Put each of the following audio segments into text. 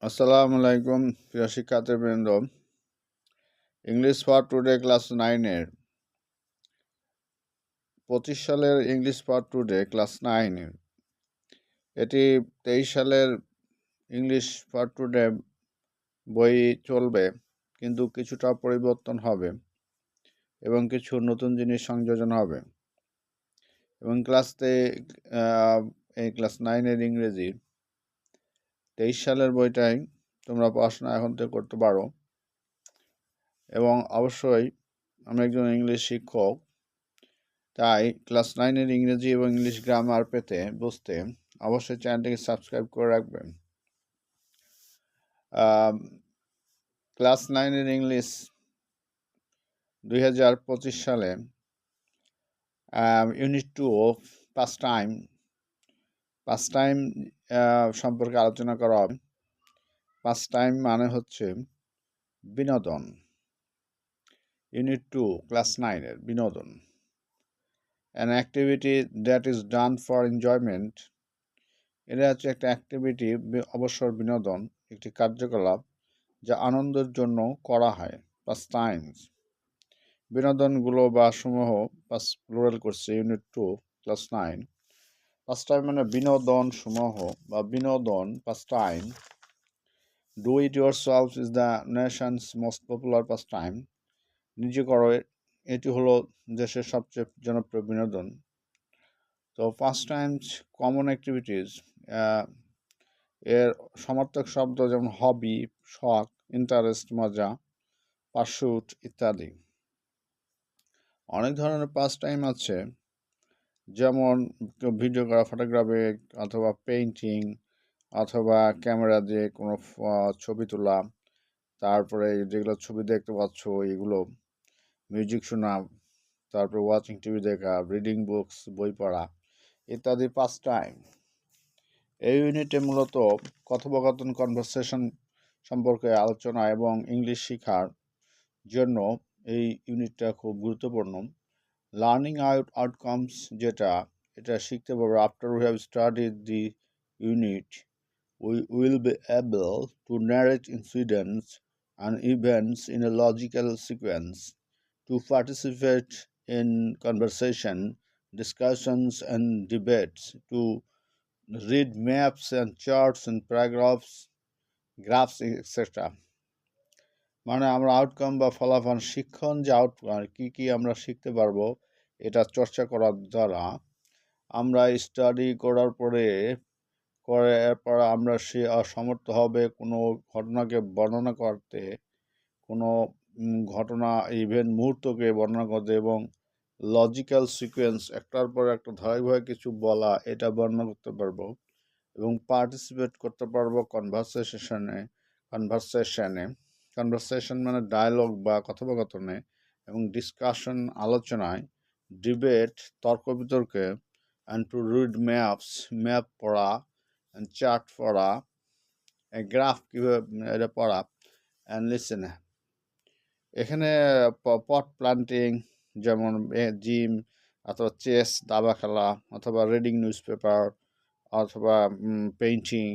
আসসালামু আলাইকুম প্রিয় শিক্ষার্থীবৃন্দ। ইংলিশ ফর টুডে ক্লাস 9-এর 25 সালের ইংলিশ ফর টুডে ক্লাস 9-এর এটি 23 সালের ইংলিশ ফর টুডে বই চলবে, কিন্তু কিছুটা পরিবর্তন হবে এবং কিছু নতুন জিনিস সংযোজন হবে। এবং এই ক্লাস 9-এর ইংরেজি 23 সালের বইটাই তোমরা পড়াশোনা এখন থেকে করতে পারো। এবং অবশ্যই আমি একজন ইংলিশ শিক্ষক, তাই ক্লাস 9-এর ইংরেজি এবং ইংলিশ গ্রামার বুঝতে অবশ্যই চ্যানেলটিকে সাবস্ক্রাইব করে রাখবেন। ক্লাস 9-এর ইংলিশ 2025 সালে ইউনিট 2 পাস্ট টাইম সম্পর্কে আলোচনা করা হবে। পাস্ট টাইম মানে হচ্ছে বিনোদন। ইউনিট 2 ক্লাস 9-এর বিনোদন, an activity that is done for enjoyment. এটা হচ্ছে একটা অ্যাক্টিভিটি, অবসর বিনোদন, একটি কার্যকলাপ যা আনন্দের জন্য করা হয়। পাস্ট টাইমস বিনোদনগুলো বা সমূহ প্লুরাল করছে ইউনিট 2 ক্লাস 9। পাস্ট টাইম মানে বিনোদন সমূহ বা বিনোদন। Past time, do it yourself is the Nations most popular past time. নিজে করো, এটি হলো দেশের সবচেয়ে জনপ্রিয় বিনোদন। তো পাস্ট টাইমস কমন অ্যাক্টিভিটিস, এর সমার্থক শব্দ যেমন হবি, শখ, ইন্টারেস্ট, মজা, পারস্যুট ইত্যাদি। অনেক ধরনের পাস্ট টাইম আছে, যেমন ভিডিও করা, ফটোগ্রাফি, অথবা পেইন্টিং, অথবা ক্যামেরা দিয়ে কোনো ছবি তোলা, তারপরে যেগুলো ছবি দেখতে পাচ্ছ এগুলো, মিউজিক শোনা, তারপরে ওয়াচিং টিভি দেখা, রিডিং বুকস, বই পড়া ইত্যাদি পাস্ট টাইম। এই ইউনিটে মূলত কথোপকথন, কনভারসেশন সম্পর্কে আলোচনা এবং ইংলিশ শেখার জন্য এই ইউনিটটা খুব গুরুত্বপূর্ণ। লার্নিং আউটকামস এটা শিখতে পারবো। After we have studied the unit, we will be able to narrate incidents and events in a logical sequence, to participate in conversation, discussions and debates, to read maps and charts and paragraphs, graphs, etc. মানে আমরা outcome বা ফলাফল, শিক্ষণ যে outcome, কী আমরা শিখতে পারবো, এটা চর্চা করার দ্বারা আমরা স্টাডি করার এরপর আমরা সমর্থ হবে কোনো ঘটনাকে বর্ণনা করতে, কোনো ঘটনা, ইভেন্ট, মুহূর্তকে বর্ণনা করতে এবং লজিক্যাল সিকোয়েন্স, একটার পর একটা ধারাবাহিক কিছু বলা, এটা বর্ণনা করতে পারবো এবং পার্টিসিপেট করতে পারবো কনভারসেশন মানে ডায়ালগ বা কথোপকথনে, এবং ডিসকাশন আলোচনায়, ডিবেট তর্ক বিতর্কে, অ্যান্ড টু রিড ম্যাপ পড়া, অ্যান্ড চার্ট পড়া, গ্রাফ কীভাবে এটা পড়া, অ্যান্ড লিসেন। এখানে পট প্লান্টিং যেমন জিম, অথবা চেস দাবা খেলা, অথবা রিডিং নিউজ পেপার, অথবা পেইন্টিং,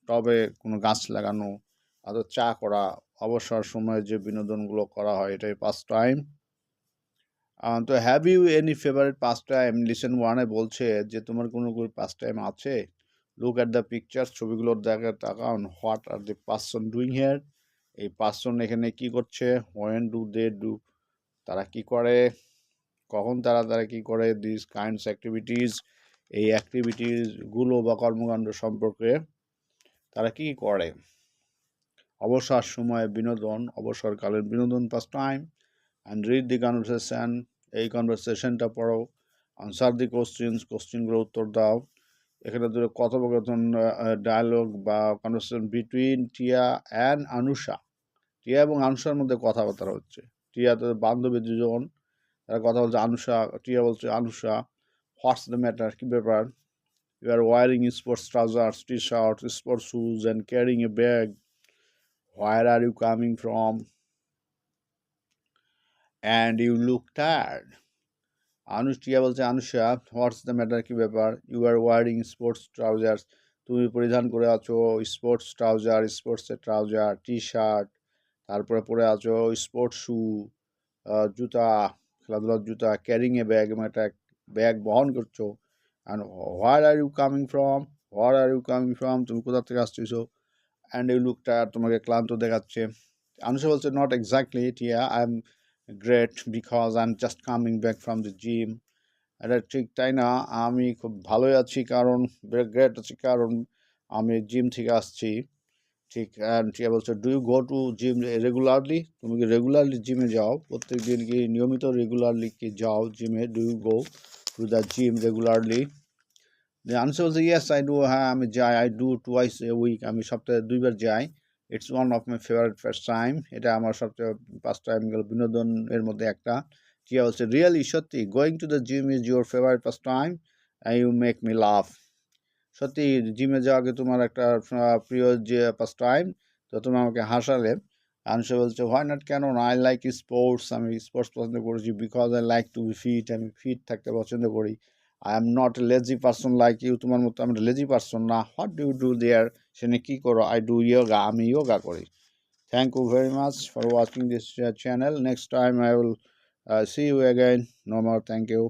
টবে কোনো গাছ লাগানো, অথবা চা করা, অবসর সময়ে যে বিনোদনগুলো করা হয়, এটাই পাস্ট টাইম। তো have you any favourite past time? Listen 1-এ বলছে যে তোমার কোনো পাস্ট টাইম আছে। লুক অ্যাট দ্য পিকচার, ছবিগুলোর তাকান। What are the person doing here, এই পার্সন এখানে কি করছে। হোয়েন ডু দে ডু, তারা কি করে, কখন তারা কি করে। দিস কাইন্ডস অ্যাক্টিভিটিস, এই অ্যাক্টিভিটিসগুলো বা কর্মকাণ্ড সম্পর্কে তারা কি করে। অবসর সময়ে বিনোদন, অবসরকালীন বিনোদন past time. And read the conversation, এই কনভারসেশনটা পড়ো। আনসার দি কোশ্চেনগুলো উত্তর দাও। এখানে ধরো কথোপকথন, ডায়ালগ বা কনভারসেশন বিটুইন টিয়া অ্যান্ড আনুষা। টিয়া এবং আনুষার মধ্যে কথাবার্তা হচ্ছে। টিয়া তো বান্ধবী দুজন, তারা কথা বলছে। টিয়া বলছে আনুষা, হোয়াটস দ্য ম্যাটার, কী ব্যাপার। You are wearing sports trousers, T shirt, sports shoes and carrying a bag. Where are you coming from and you look tired. Tia বলছে আনুষা, হোয়াটস দ্য ম্যাটার, কী ব্যাপার। You are wearing sports trousers, তুমি পরিধান করে আছো sports trouser, স্পোর্টসের trouser, T-shirt, তারপরে পরে আছো স্পোর্টস শু, জুতা, খেলাধুলার জুতা, ক্যারিং এ ব্যাগ, এবং একটা ব্যাগ বহন করছো। And where are you coming from, where are you coming from, তুমি কোথা থেকে আসতেছো, অ্যান্ড ইউ লুক টায়ার্ড, তোমাকে ক্লান্ত দেখাচ্ছে। আনুষা বলছে not exactly Tia, I am great because I am just coming back from the gym. এটা ঠিক তাই না, আমি খুব ভালোই আছি কারণ গ্রেট আছি কারণ আমি জিম থেকে আসছি। ঠিক, অ্যান্ড টিয়া বলছে do you go to gym regularly, তুমি কি রেগুলারলি জিমে যাও, প্রত্যেক দিন কি নিয়মিত রেগুলারলি কি যাও জিমে, do you go to the gym regularly? The answer was yes, I do. হ্যাঁ আমি যাই, I do twice a week, আমি সপ্তাহে 2 বার যাই। It's one of my favourite first time, এটা আমার সবচেয়ে ফার্স্ট টাইম বিনোদনের মধ্যে একটা। টিয়া বলছে রিয়েলি, সত্যি, going to the gym is your favourite first time, you make me love. সত্যি জিমে যাওয়াকে তোমার একটা প্রিয় যে ফার্স্ট টাইম, তো তুমি আমাকে হাসালে। আনসে বলছে হোয়াই নট, কেন না, আই লাইক স্পোর্টস, আমি স্পোর্টস পছন্দ করেছি, because I like to be fit, আমি ফিট থাকতে পছন্দ করি। I am not a lazy person like you, তোমার মতো আমি লেজি পার্সন না। What do you do there, সেখানে কী করো? আই ডু ইয়োগা, আমি ইয়োগা করি। Thank you very much for watching this channel, next time I will see you again, no more, thank you.